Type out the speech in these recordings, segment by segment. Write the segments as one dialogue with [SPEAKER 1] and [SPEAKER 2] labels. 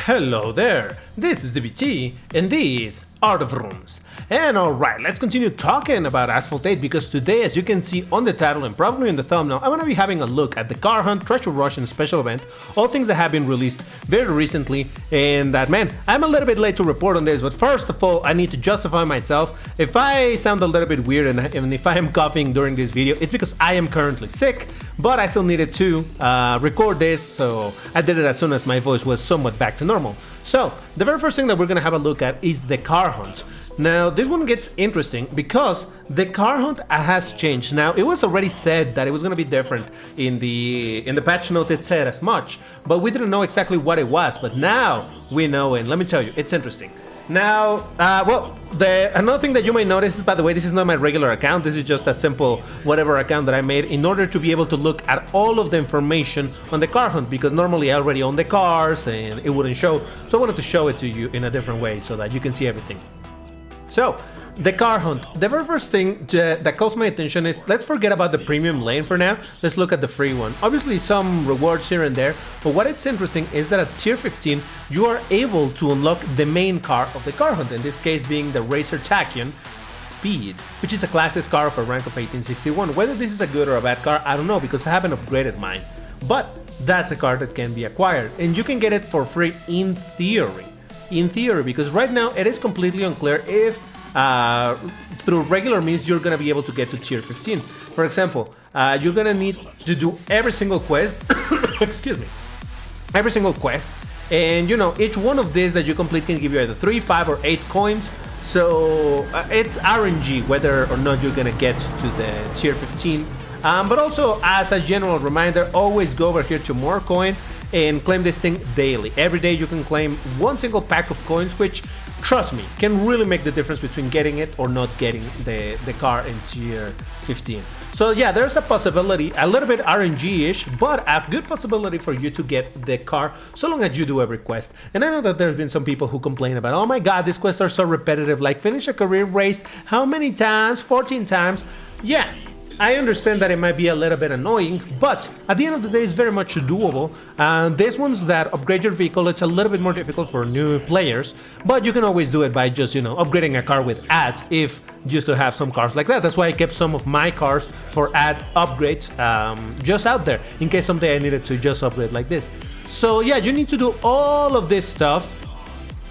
[SPEAKER 1] Hello there, this is DBT and these are the rooms. And alright, let's continue talking about Asphalt 8 because today, as you can see on the title and probably in the thumbnail, I'm gonna be having a look at the Carhunt, Treasure Rush and Special Event, all things that have been released very recently. And that, man, I'm a little bit late to report on this, but first of all, I need to justify myself. If I sound a little bit weird and if I am coughing during this video, it's because I am currently sick, but I still needed to record this, so I did it as soon as my voice was somewhat back to normal. So, the very first thing that we're gonna have a look at is the Carhunt. Now, this one gets interesting because the Carhunt has changed. Now, it was already said that it was gonna be different in the patch notes. It said as much, but we didn't know exactly what it was. But now we know, and let me tell you, it's interesting. Now, another thing that you may notice is, by the way, this is not my regular account. This is just a simple whatever account that I made in order to be able to look at all of the information on the Carhunt, because normally I already own the cars and it wouldn't show. So I wanted to show it to you in a different way so that you can see everything. So, the Carhunt, the very first thing that calls my attention is, let's forget about the premium lane for now, let's look at the free one. Obviously some rewards here and there, but what it's interesting is that at tier 15, you are able to unlock the main car of the Carhunt, in this case being the Racer Tachyon Speed, which is a class S car of a rank of 1861. Whether this is a good or a bad car, I don't know, because I haven't upgraded mine, but that's a car that can be acquired, and you can get it for free in theory. Because right now it is completely unclear if through regular means you're gonna be able to get to tier 15. For example, you're gonna need to do every single quest excuse me, every single quest, and you know, each one of these that you complete can give you either 3, 5 or 8 coins. So it's RNG whether or not you're gonna get to the tier 15. But also, as a general reminder, always go over here to more coin and claim this thing daily. Every day you can claim one single pack of coins, which, trust me, can really make the difference between getting it or not getting the car in tier 15. So yeah, there's a possibility, a little bit RNG-ish, but a good possibility for you to get the car so long as you do every quest. And I know that there's been some people who complain about, oh my god, these quests are so repetitive, like finish a career race, how many times? 14 times? Yeah. I understand that it might be a little bit annoying, but at the end of the day, it's very much doable. These ones that upgrade your vehicle, it's a little bit more difficult for new players, but you can always do it by just, you know, upgrading a car with ads if you used to have some cars like that. That's why I kept some of my cars for ad upgrades just out there, in case someday I needed to just upgrade like this. So yeah, you need to do all of this stuff,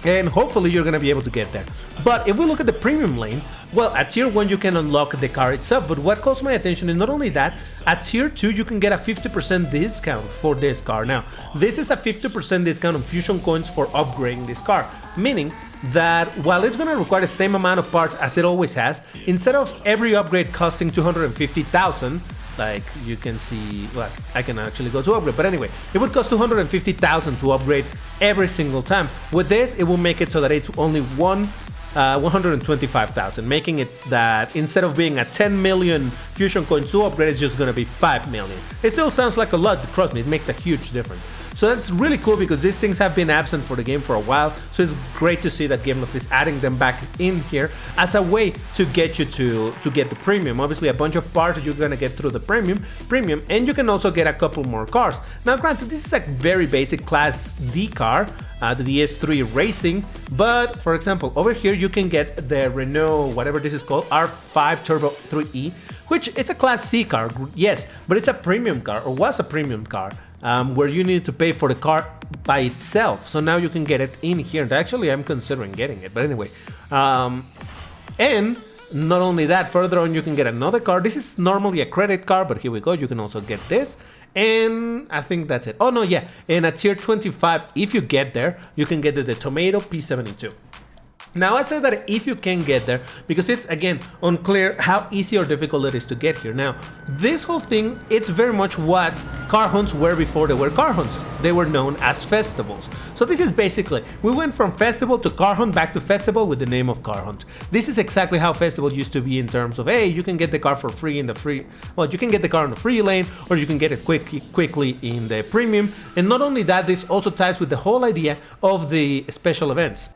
[SPEAKER 1] and hopefully you're gonna be able to get there. But if we look at the premium lane, well, at tier 1 you can unlock the car itself, but what calls my attention is not only that, at tier 2 you can get a 50% discount for this car. Now, this is a 50% discount on fusion coins for upgrading this car, meaning that while it's gonna require the same amount of parts as it always has, instead of every upgrade costing 250,000, like you can see, well, I can actually go to upgrade, but anyway, it would cost 250,000 to upgrade every single time. With this, it will make it so that it's only 125,000, making it that instead of being a 10 million fusion coins to upgrade, it's just gonna be 5 million. It still sounds like a lot, but trust me, it makes a huge difference. So that's really cool because these things have been absent for the game for a while, so it's great to see that Gameloft is adding them back in here as a way to get you to get the premium. Obviously a bunch of parts you're gonna get through the premium, and you can also get a couple more cars. Now granted, this is a very basic class D car, the DS3 Racing, but for example over here you can get the Renault, whatever this is called, R5 Turbo 3E, which is a class C car, yes, but it's a premium car, or was a premium car, where you need to pay for the car by itself. So now you can get it in here, and actually I'm considering getting it, but anyway. And not only that, further on you can get another car. This is normally a credit car, but here we go, you can also get this. And I think that's it. Oh no, yeah, and at tier 25, if you get there, you can get the Tomato P72. Now I said that if you can get there, because it's again unclear how easy or difficult it is to get here. Now, this whole thing, it's very much what Carhunts were before they were Carhunts. They were known as festivals. So this is basically, we went from festival to Carhunt back to festival with the name of Carhunt. This is exactly how festival used to be in terms of, hey, you can get the car for free in the free, well, you can get the car in the free lane, or you can get it quickly in the premium. And not only that, this also ties with the whole idea of the special events.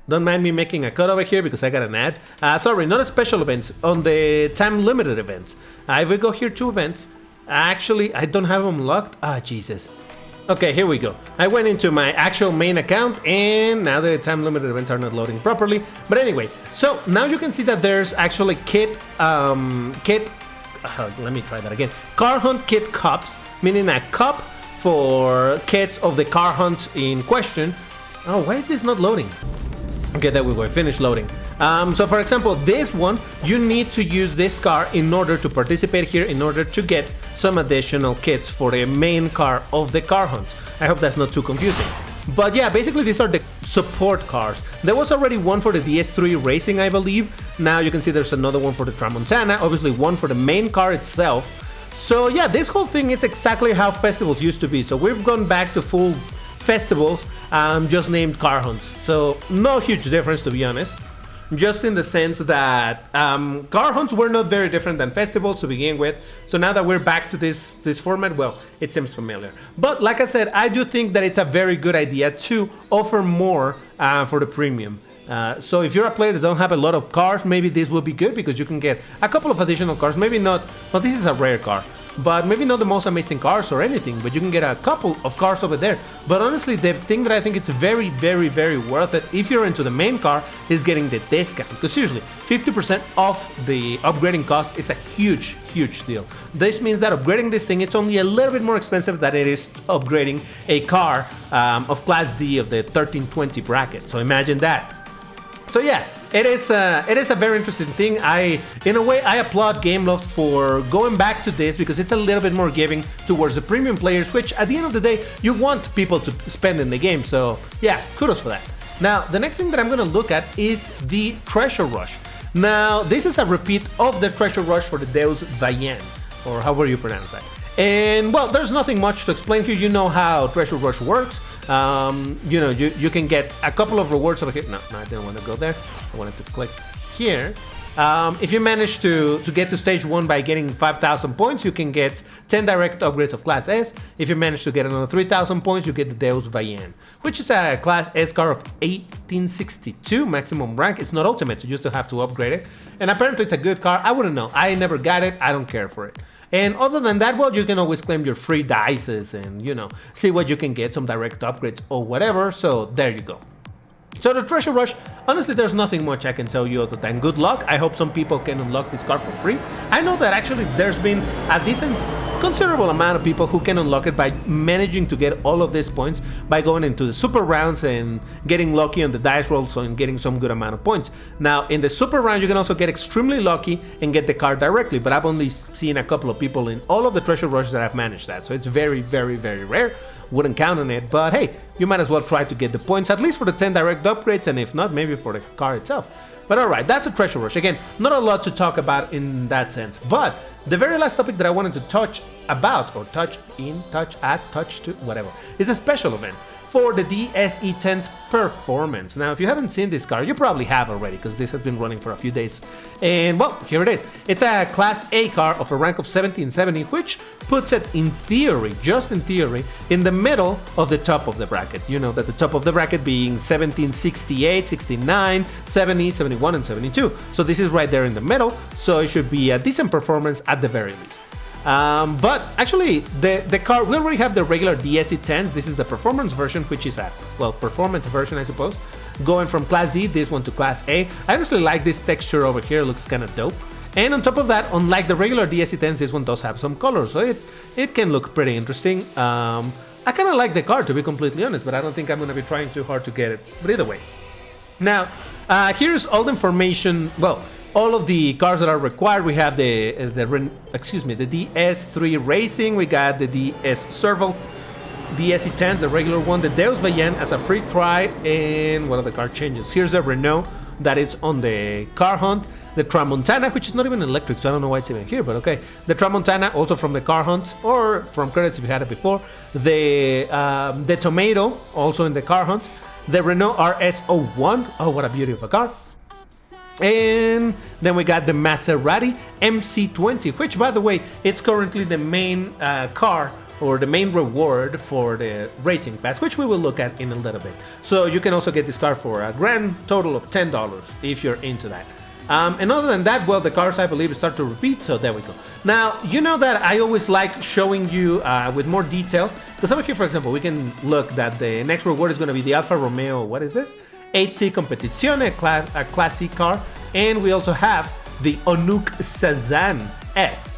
[SPEAKER 1] Don't mind me making a cut over here because I got an ad. Sorry, not a special events, on the time limited events. If we go here to events, actually I don't have them locked. Ah, Jesus. Okay, here we go. I went into my actual main account and now the time limited events are not loading properly. But anyway, so now you can see that there's actually let me try that again. Carhunt kit cups, meaning a cup for kits of the Carhunt in question. Oh, why is this not loading? Okay, there we go, finish loading. So for example, this one, you need to use this car in order to participate here, in order to get some additional kits for the main car of the Carhunt. I hope that's not too confusing. But yeah, basically these are the support cars. There was already one for the DS3 Racing, I believe. Now you can see there's another one for the Tramontana, obviously one for the main car itself. So yeah, this whole thing is exactly how festivals used to be. So we've gone back to full festivals, just named Carhunts. So no huge difference, to be honest. Just in the sense that car hunts were not very different than festivals to begin with. So now that we're back to this format, well, it seems familiar. But like I said, I do think that it's a very good idea to offer more for the premium. So if you're a player that don't have a lot of cars, maybe this will be good because you can get a couple of additional cars. Maybe not, well, this is a rare car, but maybe not the most amazing cars or anything, but you can get a couple of cars over there. But honestly, the thing that I think it's very, very, very worth it if you're into the main car is getting the discount. Because seriously, 50% off the upgrading cost is a huge, huge deal. This means that upgrading this thing, it's only a little bit more expensive than it is upgrading a car of Class D of the 1320 bracket. So imagine that. So yeah, it is a very interesting thing. In a way, I applaud Gameloft for going back to this because it's a little bit more giving towards the premium players, which at the end of the day, you want people to spend in the game. So yeah, kudos for that. Now, the next thing that I'm going to look at is the Treasure Rush. Now, this is a repeat of the Treasure Rush for the Deus Vayan, or however you pronounce that. And well, there's nothing much to explain here. You know how Treasure Rush works. You know, you can get a couple of rewards over here. No, I didn't want to go there. I wanted to click here. If you manage to get to stage 1 by getting 5,000 points, you can get 10 direct upgrades of Class S. If you manage to get another 3,000 points, you get the Deus Vayan, which is a Class S car of 1862 maximum rank. It's not ultimate, so you still have to upgrade it. And apparently it's a good car. I wouldn't know. I never got it. I don't care for it. And other than that, well, you can always claim your free dices and, you know, see what you can get, some direct upgrades or whatever. So there you go. So the Treasure Rush, honestly, there's nothing much I can tell you other than good luck. I hope some people can unlock this card for free. I know that actually there's been a considerable amount of people who can unlock it by managing to get all of these points by going into the super rounds and getting lucky on the dice rolls and getting some good amount of points. Now, in the super round, you can also get extremely lucky and get the card directly, but I've only seen a couple of people in all of the Treasure Rushes that have managed that. So it's very, very, very rare. Wouldn't count on it, but hey, you might as well try to get the points, at least for the 10 direct upgrades, and if not, maybe for the car itself. But alright, that's a Treasure Rush. Again, not a lot to talk about in that sense. But the very last topic that I wanted to touch about, or touch to, whatever, is a special event for the DSE10's performance. Now, if you haven't seen this car, you probably have already, because this has been running for a few days. And well, here it is. It's a Class A car of a rank of 1770, which puts it in theory, just in theory, in the middle of the top of the bracket. You know that the top of the bracket being 1768, 69, 70, 71, and 72. So this is right there in the middle, so it should be a decent performance at the very least. But actually, the car, we already have the regular DSE10s. This is the performance version, which is a, well, performance version, I suppose. Going from Class Z, this one to Class A. I honestly like this texture over here, it looks kind of dope. And on top of that, unlike the regular DSE10s, this one does have some colors, so it can look pretty interesting. I kind of like the car, to be completely honest, but I don't think I'm going to be trying too hard to get it. But either way. Now, here's all the information, well, all of the cars that are required. We have the DS3 Racing, we got the DS Serval, DSE10s, the regular one, the Deus Vayan as a free try, and what other car changes? Here's a Renault that is on the Carhunt, the Tramontana, which is not even electric, so I don't know why it's even here, but okay. The Tramontana, also from the Carhunt, or from credits if you had it before. The Tomato, also in the Carhunt. The Renault RS01, oh, what a beauty of a car. And then we got the Maserati MC20, which, by the way, it's currently the main car or the main reward for the racing pass, which we will look at in a little bit. So you can also get this car for a grand total of $10 if you're into that. And other than that, well, the cars, I believe, start to repeat, so there we go. Now, you know that I always like showing you with more detail, because over here, for example, we can look that the next reward is going to be the Alfa Romeo, what is this? 8C Competizione, a Class C car, and we also have the Onuk Sazan S,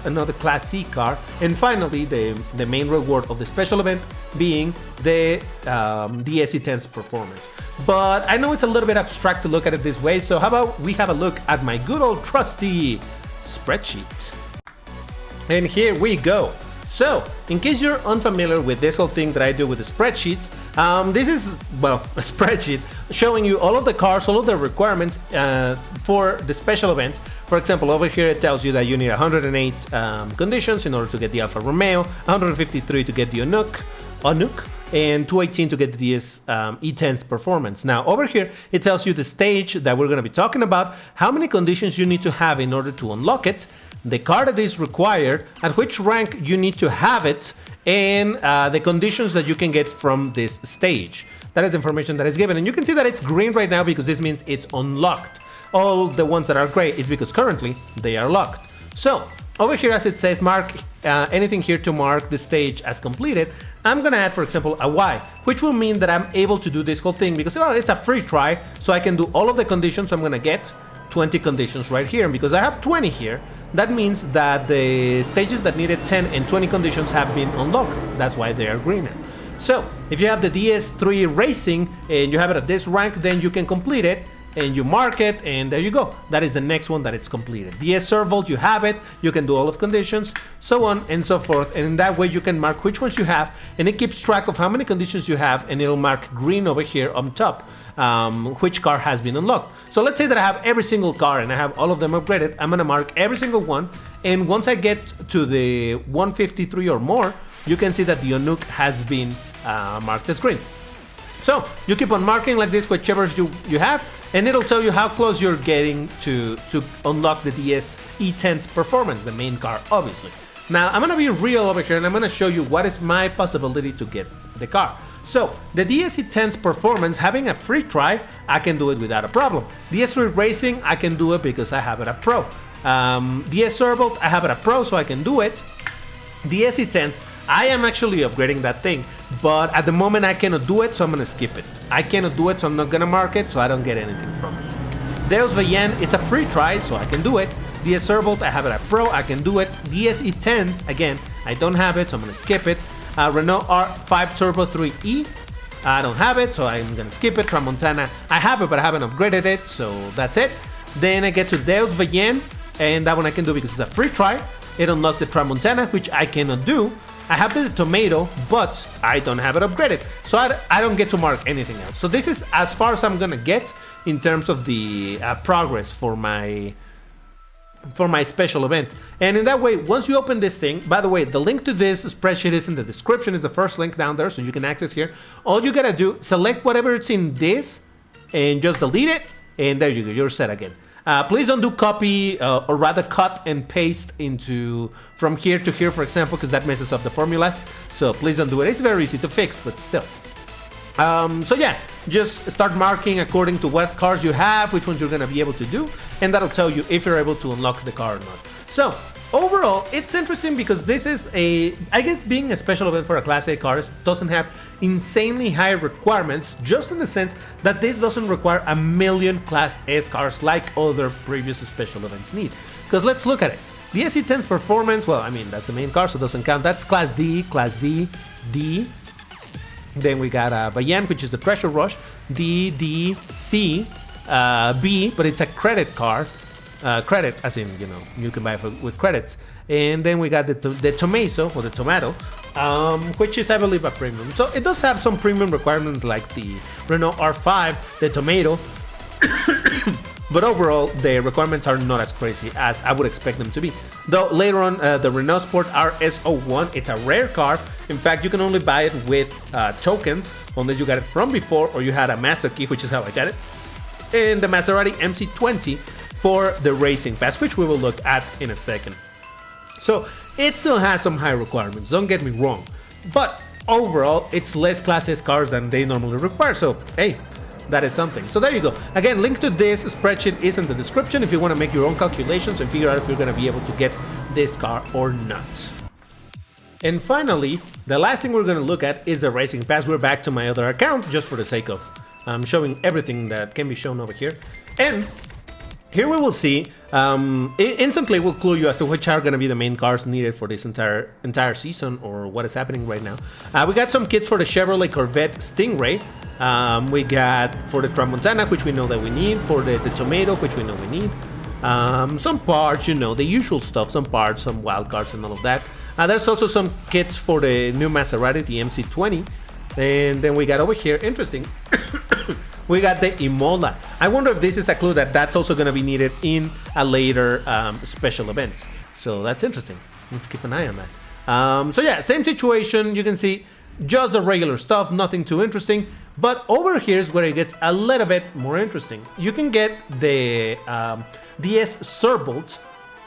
[SPEAKER 1] another Class C car, and finally, the main reward of the special event being the SE10's performance. But I know it's a little bit abstract to look at it this way, so how about we have a look at my good old trusty spreadsheet. And here we go. So, in case you're unfamiliar with this whole thing that I do with the spreadsheets, this is, well, a spreadsheet showing you all of the cars, all of the requirements for the special event. For example, over here it tells you that you need 108 conditions in order to get the Alfa Romeo, 153 to get the Onuk, and 218 to get the DS E10's performance. Now, over here, it tells you the stage that we're going to be talking about, how many conditions you need to have in order to unlock it, the car that is required, at which rank you need to have it, and the conditions that you can get from this stage. That is information that is given, and you can see that it's green right now because this means it's unlocked. All the ones that are gray is because currently they are locked. So, over here, as it says, mark anything here to mark the stage as completed. I'm gonna add, for example, a Y, which will mean that I'm able to do this whole thing because, well, it's a free try, so I can do all of the conditions. So I'm gonna get 20 conditions right here, and because I have 20 here, that means that the stages that needed 10 and 20 conditions have been unlocked. That's why they are green now. So, if you have the DS3 Racing and you have it at this rank, then you can complete it, and you mark it, and there you go. That is the next one that it's completed. The Asphalt, you have it, you can do all of conditions, so on and so forth, and in that way you can mark which ones you have, and it keeps track of how many conditions you have, and it'll mark green over here on top, which car has been unlocked. So let's say that I have every single car and I have all of them upgraded. I'm gonna mark every single one, and once I get to the 153 or more, you can see that the Onuk has been marked as green. So you keep on marking like this, whichever you have, and it'll tell you how close you're getting to unlock the DS E10's performance, the main car, obviously. Now, I'm gonna be real over here, and I'm gonna show you what is my possibility to get the car. So, the DS E10's performance, having a free try, I can do it without a problem. DS3 Racing, I can do it because I have it at Pro. DS Asphalt, I have it at Pro, so I can do it. The SE10s, I am actually upgrading that thing, but at the moment I cannot do it, so I'm gonna skip it. I cannot do it, so I'm not gonna mark it, so I don't get anything from it. Deus Vayen, it's a free try, so I can do it. The Asphalt, I have it at Pro, I can do it. The SE10s, again, I don't have it, so I'm gonna skip it. Renault R5 Turbo 3E, I don't have it, so I'm gonna skip it. Tramontana, I have it, but I haven't upgraded it, so that's it. Then I get to Deus Vayen, and that one I can do because it's a free try. It unlocks the Tramontana, which I cannot do. I have the Tomato, but I don't have it upgraded, so I don't get to mark anything else. So this is as far as I'm gonna get in terms of the progress for my special event. And in that way, once you open this thing, by the way, the link to this spreadsheet is in the description, is the first link down there, so you can access here. All you gotta do, select whatever it's in this, and just delete it, and there you go, you're set again. Please don't do copy, or rather cut and paste into from here to here, for example, because that messes up the formulas. So please don't do it. It's very easy to fix, but still. So yeah, just start marking according to what cars you have, which ones you're gonna be able to do, and that'll tell you if you're able to unlock the car or not. So overall, it's interesting because this is I guess being a special event for a Class A car doesn't have insanely high requirements, just in the sense that this doesn't require a million Class S cars like other previous special events need. Because let's look at it. The SE10's performance, well, I mean, that's the main car, so it doesn't count. That's Class D, D. Then we got Bayan, which is the Pressure Rush, D, D, C, B, but it's a credit car. Credit, as in, you know, you can buy it with credits. And then we got the Tomato, or the Tomato, which is, I believe, a premium. So it does have some premium requirements like the Renault R5, the Tomato. But overall, the requirements are not as crazy as I would expect them to be. Though later on, the Renault Sport RS01, it's a rare car. In fact, you can only buy it with tokens, unless you got it from before or you had a master key, which is how I got it. And the Maserati MC20 for the Racing Pass, which we will look at in a second. So it still has some high requirements, don't get me wrong. But overall, it's less Class S cars than they normally require. So hey, that is something. So there you go. Again, link to this spreadsheet is in the description if you want to make your own calculations and figure out if you're going to be able to get this car or not. And finally, the last thing we're going to look at is the racing pass. We're back to my other account just for the sake of showing everything that can be shown over here. And here we will see, it instantly will clue you as to which are going to be the main cars needed for this entire season or what is happening right now. We got some kits for the Chevrolet Corvette Stingray. We got for the Tramontana, which we know that we need, for the Tomato, which we know we need. Some parts, you know, the usual stuff, some parts, some wild cards and all of that. There's also some kits for the new Maserati, the MC20. And then we got over here, interesting, we got the Imola. I wonder if this is a clue that that's also going to be needed in a later special event. So that's interesting. Let's keep an eye on that. So yeah, same situation. You can see just the regular stuff, nothing too interesting. But over here is where it gets a little bit more interesting. You can get the DS Serbolt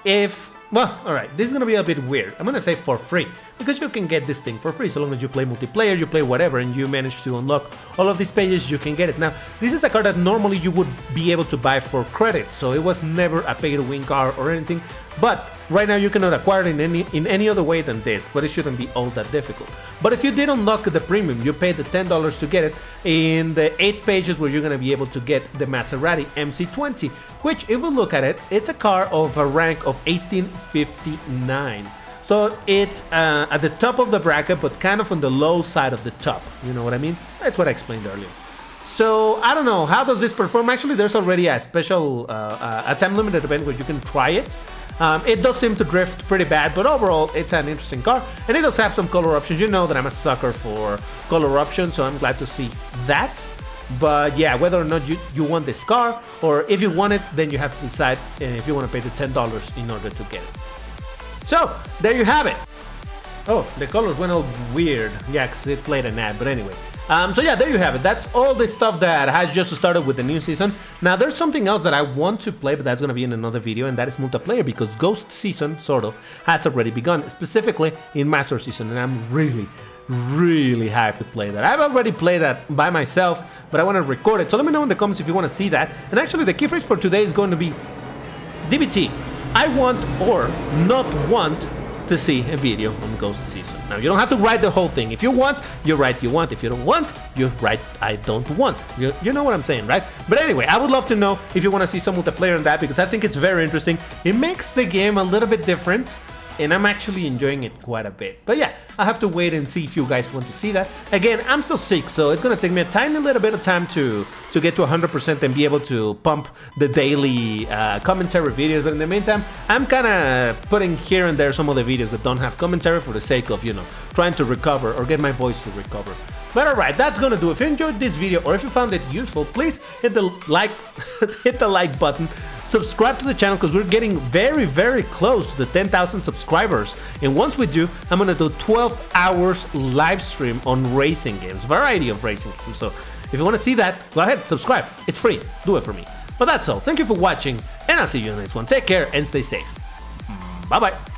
[SPEAKER 1] if... Well, alright, this is going to be a bit weird. I'm going to say for free, because you can get this thing for free. So long as you play multiplayer, you play whatever, and you manage to unlock all of these pages, you can get it. Now, this is a car that normally you would be able to buy for credit, so it was never a pay-to-win car or anything. But right now you cannot acquire it in any other way than this, but it shouldn't be all that difficult. But if you did unlock the premium, you paid the $10 to get it in the 8 pages where you're going to be able to get the Maserati MC20, which if we look at it, it's a car of a rank of 1859. So it's at the top of the bracket, but kind of on the low side of the top. You know what I mean? That's what I explained earlier. So I don't know, how does this perform? Actually, there's already a special a time limited event where you can try it. It does seem to drift pretty bad, but overall it's an interesting car, and it does have some color options. You know that I'm a sucker for color options, so I'm glad to see that. But yeah, whether or not you want this car, or if you want it, then you have to decide if you want to pay the $10 in order to get it. So there you have it. Oh, the colors went all weird. Yeah, because it played an ad, but anyway. So yeah, there you have it. That's all the stuff that has just started with the new season. Now there's something else that I want to play, but that's going to be in another video, and that is multiplayer, because Ghost Season, sort of, has already begun, specifically in Master Season, and I'm really hyped to play that. I've already played that by myself, but I want to record it. So let me know in the comments if you want to see that. And actually the key phrase for today is going to be DBT. I want or not want to see a video on Ghost Season. Now, you don't have to write the whole thing. If you want, you write you want. If you don't want, you write I don't want. You know what I'm saying, right? But anyway, I would love to know if you want to see some multiplayer on that, because I think it's very interesting. It makes the game a little bit different, and I'm actually enjoying it quite a bit. But yeah, I have to wait and see if you guys want to see that. Again, I'm still sick, so it's gonna take me a tiny little bit of time to get to 100% and be able to pump the daily commentary videos. But in the meantime, I'm kinda putting here and there some of the videos that don't have commentary for the sake of, you know, trying to recover or get my voice to recover. But alright, that's gonna do it. If you enjoyed this video or if you found it useful, please hit the like hit the like button. Subscribe to the channel, because we're getting very close to the 10,000 subscribers. And once we do, I'm gonna do 12 hours live stream on racing games, variety of racing games. So if you want to see that, go ahead, subscribe. It's free. Do it for me. But that's all. Thank you for watching, and I'll see you in the next one. Take care and stay safe. Bye bye.